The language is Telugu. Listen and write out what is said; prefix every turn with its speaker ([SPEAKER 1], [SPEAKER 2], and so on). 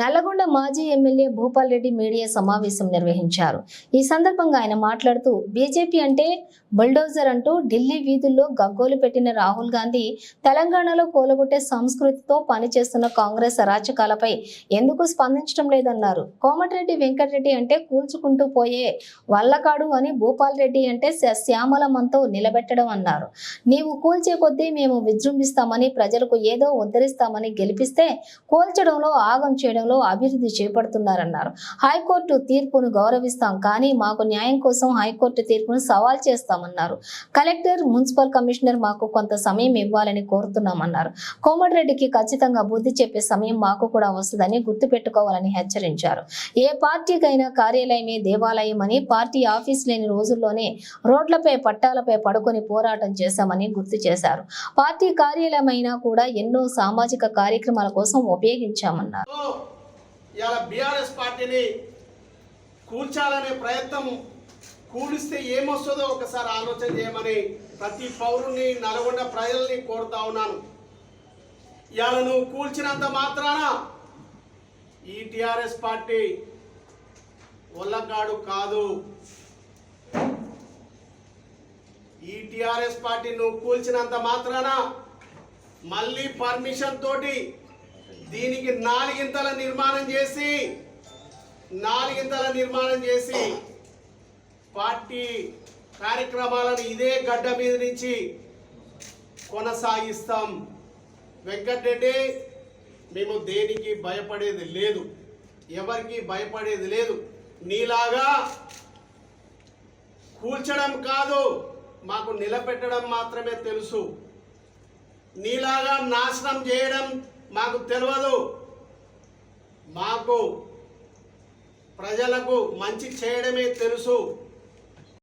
[SPEAKER 1] నల్లగొండ మాజీ ఎమ్మెల్యే భూపాల్ రెడ్డి మీడియా సమావేశం నిర్వహించారు. ఈ సందర్భంగా ఆయన మాట్లాడుతూ బీజేపీ అంటే బుల్డోజర్ అంటూ ఢిల్లీ వీధుల్లో గగ్గోలు పెట్టిన రాహుల్ గాంధీ తెలంగాణలో కూలగొట్టే సంస్కృతితో పనిచేస్తున్న కాంగ్రెస్ అరాచకాలపై ఎందుకు స్పందించడం లేదన్నారు. కోమటిరెడ్డి వెంకటరెడ్డి అంటే కూల్చుకుంటూ పోయే వల్లకాడు అని, భూపాల్ రెడ్డి అంటే శ్యామలమంతో నిలబెట్టడం అన్నారు. నీవు కూల్చే కొద్దీ మేము విజృంభిస్తామని, ప్రజలకు ఏదో ఉద్ధరిస్తామని, గెలిపిస్తే కూల్చడంలో ఆగం చేయడం అభివృద్ధి చేపడుతున్నారన్నారు. హైకోర్టు తీర్పును గౌరవిస్తాం, కానీ మాకు న్యాయం కోసం హైకోర్టు తీర్పును సవాల్ చేస్తామన్నారు. కలెక్టర్, మున్సిపల్ కమిషనర్ మాకు కొంత సమయం ఇవ్వాలని కోరుతున్నామన్నారు. కోమటిరెడ్డికి ఖచ్చితంగా బుద్ధి చెప్పే సమయం మాకు కూడా వస్తుందని గుర్తుపెట్టుకోవాలని హెచ్చరించారు. ఏ పార్టీకైనా కార్యాలయమే దేవాలయం అని, పార్టీ ఆఫీస్ లేని రోజుల్లోనే రోడ్లపై పట్టాలపై పడుకొని పోరాటం చేశామని గుర్తు చేశారు. పార్టీ కార్యాలయమైనా కూడా ఎన్నో సామాజిక కార్యక్రమాల కోసం ఉపయోగించామన్నారు.
[SPEAKER 2] ఇలా బీఆర్ఎస్ పార్టీని కూల్చాలనే ప్రయత్నం, కూలిస్తే ఏమొస్తుందో ఒకసారి ఆలోచన చేయమని ప్రతి పౌరుని, నల్గొండ ప్రజల్ని కోరుతా ఉన్నాను. ఇవాళ నువ్వు కూల్చినంత మాత్రాన ఈ టీఆర్ఎస్ పార్టీ ఒళ్ళగాడు కాదు. ఈ టీఆర్ఎస్ పార్టీ నువ్వు కూల్చినంత మాత్రాన మళ్ళీ పర్మిషన్ తోటి దీనికి నాలుగింతల నిర్మాణం చేసి పార్టీ కార్యక్రమాలను ఇదే గడ్డ మీద నుంచి కొనసాగిస్తాం. వెంకటరెడ్డి, మేము దేనికి భయపడేది లేదు, ఎవరికి భయపడేది లేదు. నీలాగా కూల్చడం కాదు, మాకు నిలబెట్టడం మాత్రమే తెలుసు. నీలాగా నాశనం చేయడం మాకు తెలియదు. మాకు ప్రజలకు మంచి చేయడమే తెలుసు.